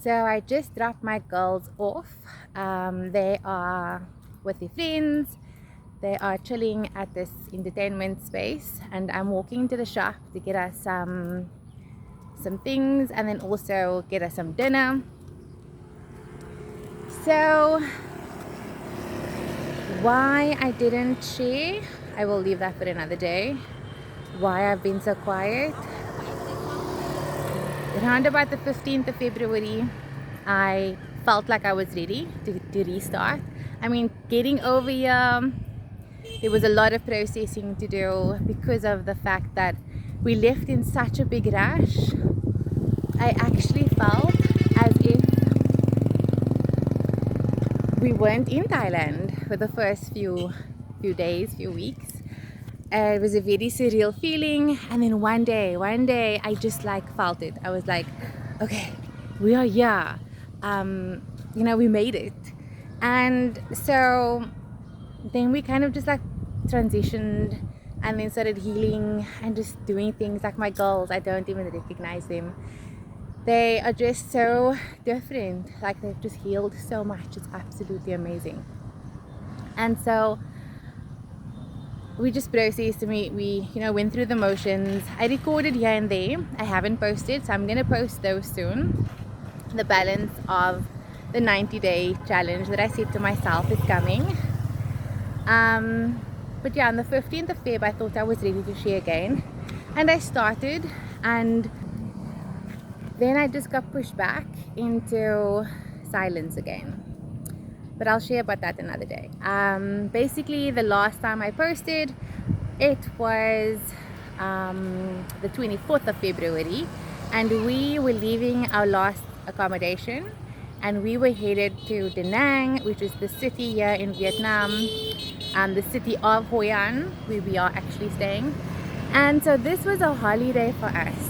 So I just dropped my girls off. They are with their friends. They are chilling at this entertainment space, and I'm walking to the shop to get us some things and then also get us some dinner. So why I didn't share, I will leave that for another day. Why I've been so quiet. Around about the 15th of February, I felt like I was ready to restart. I mean, getting over here, there was a lot of processing to do because of the fact that we left in such a big rush. I actually felt as if we weren't in Thailand for the first few days, few weeks. It was a very surreal feeling, and then one day I just like felt it. I was like, okay, we are here. We made it. And so then we kind of just like transitioned and then started healing and just doing things. Like my girls, I don't even recognize them. They are just so different. Like they've just healed so much. It's absolutely amazing. And so we just processed and we went through the motions. I recorded here and there. I haven't posted, so I'm gonna post those soon. The balance of the 90-day challenge that I set to myself is coming. But yeah, on the 15th of Feb, I thought I was ready to share again, and I started, and then I just got pushed back into silence again. But I'll share about that another day. Basically, the last time I posted, it was the 24th of February, and we were leaving our last accommodation, and we were headed to Da Nang, which is the city here in Vietnam, the city of Hoi An, where we are actually staying. And so this was a holiday for us.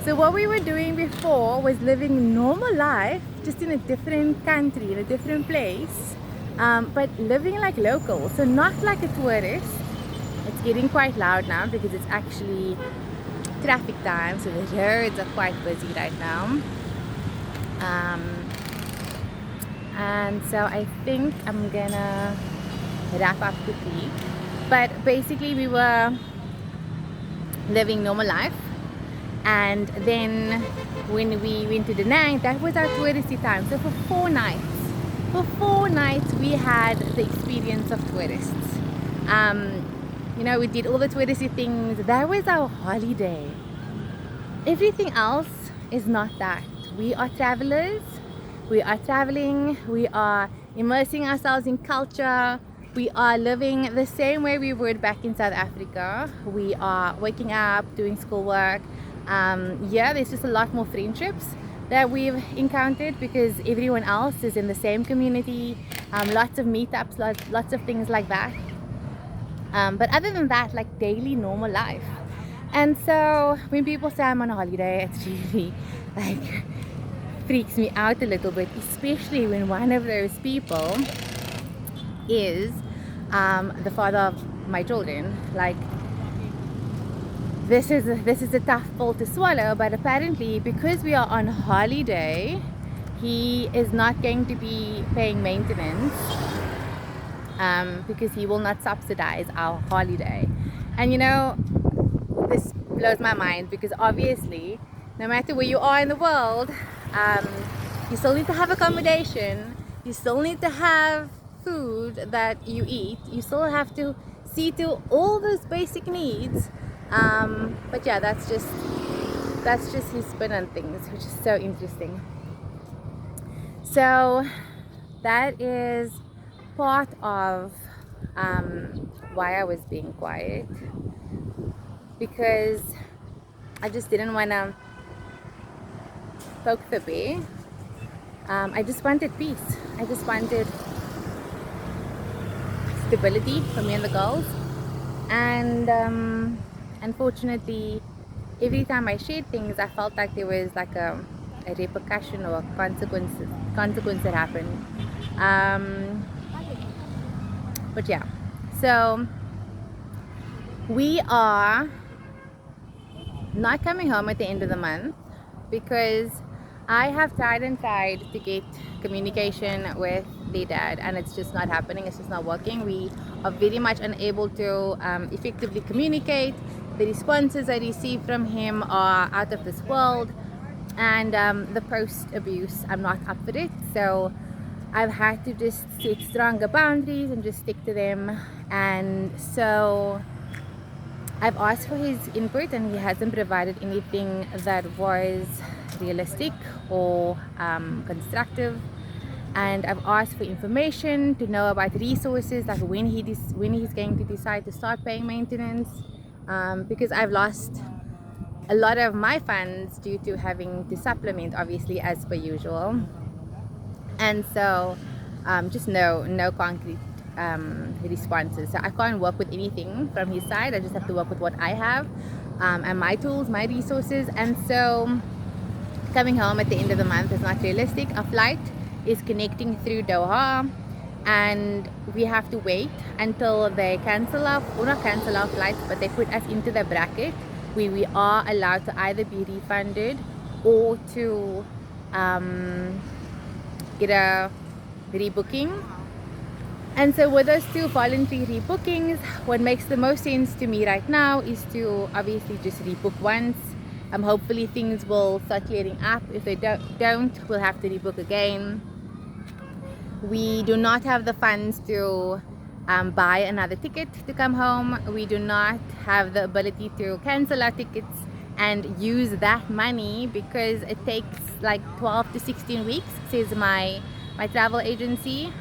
So what we were doing before was living normal life, just in a different country, in a different place, but living like locals, so not like a tourist. It's getting quite loud now because it's actually traffic time, so the roads are quite busy right now. And so I think I'm gonna wrap up quickly. But basically we were living normal life. And then when we went to Da Nang, that was our touristy time. So for 4 nights we had the experience of tourists. We did all the touristy things. That was our holiday. Everything else is not that. We are travelers. We are traveling. We are immersing ourselves in culture. We are living the same way we would back in South Africa. We are waking up, doing schoolwork. There's just a lot more friendships that we've encountered because everyone else is in the same community. Lots of meetups, lots of things like that. But other than that, like daily normal life. And so when people say I'm on a holiday, it's really like freaks me out a little bit, especially when one of those people is the father of my children. Like, this is a tough pill to swallow, but apparently because we are on holiday, he is not going to be paying maintenance because he will not subsidize our holiday. And this blows my mind because obviously no matter where you are in the world, you still need to have accommodation, you still need to have food that you eat, you still have to see to all those basic needs. But yeah, that's just his spin on things, which is so interesting. So that is part of why I was being quiet, because I just didn't want to poke the bear. I just wanted peace. I just wanted stability for me and the girls. And unfortunately, every time I shared things, I felt like there was like a repercussion or a consequence that happened. But yeah, so we are not coming home at the end of the month because I have tried and tried to get communication with their dad, and it's just not happening. It's just not working. We are very much unable to effectively communicate. The responses I receive from him are out of this world, and the post abuse, I'm not up for it. So I've had to just set stronger boundaries and just stick to them. And so I've asked for his input, and he hasn't provided anything that was realistic or constructive. And I've asked for information to know about resources, like when he's going to decide to start paying maintenance, because I've lost a lot of my funds due to having to supplement, obviously, as per usual. And so just no concrete responses. So I can't work with anything from his side. I just have to work with what I have, and my tools, my resources. And so coming home at the end of the month is not realistic. Our flight is connecting through Doha, and we have to wait until they cancel our, or not cancel our flights, but they put us into the bracket where we are allowed to either be refunded or to get a rebooking. And so with those two voluntary rebookings, what makes the most sense to me right now is to obviously just rebook once. Hopefully things will start clearing up. If they don't, we'll have to rebook again. We do not have the funds to buy another ticket to come home. We do not have the ability to cancel our tickets and use that money, because it takes like 12 to 16 weeks, says my travel agency.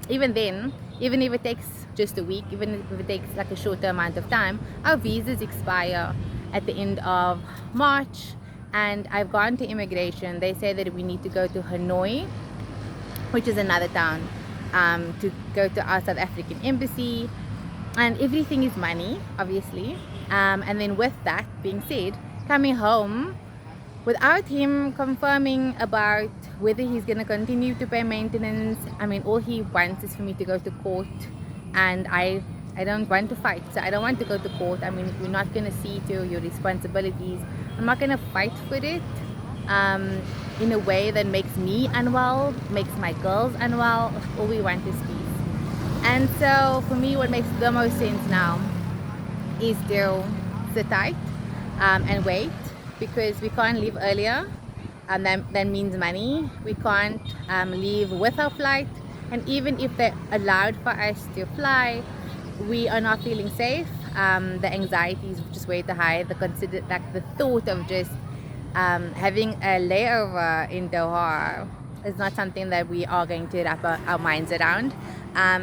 Even then, even if it takes just a week, even if it takes like a shorter amount of time, our visas expire at the end of March. And I've gone to immigration. They say that we need to go to Hanoi, which is another town, to go to our South African embassy, and everything is money, obviously. And then with that being said, coming home without him confirming about whether he's going to continue to pay maintenance, I mean, all he wants is for me to go to court, and I don't want to fight. So I don't want to go to court. I mean, if you're not going to see to your responsibilities, I'm not going to fight for it in a way that makes me unwell, makes my girls unwell. All we want is peace. And so for me, what makes the most sense now is to sit tight and wait, because we can't leave earlier, and that means money. We can't leave with our flight, and even if they allowed for us to fly, we are not feeling safe. The anxiety is just way too high. The thought of just having a layover in Doha is not something that we are going to wrap our minds around.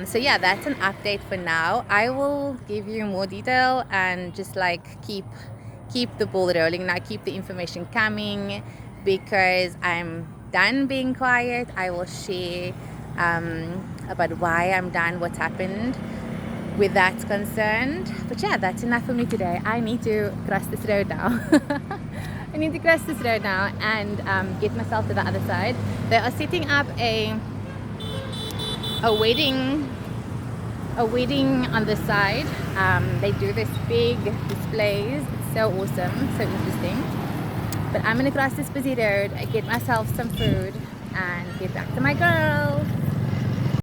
So yeah, that's an update for now. I will give you more detail and just like keep the ball rolling now, keep the information coming, because I'm done being quiet. I will share about why I'm done, what's happened with that's concerned. But yeah, that's enough for me today. I need to cross this road now. I need to cross this road now and get myself to the other side. They are setting up a wedding on the side. They do this big displays. It's so awesome, so interesting. But I'm gonna cross this busy road, get myself some food, and get back to my girls.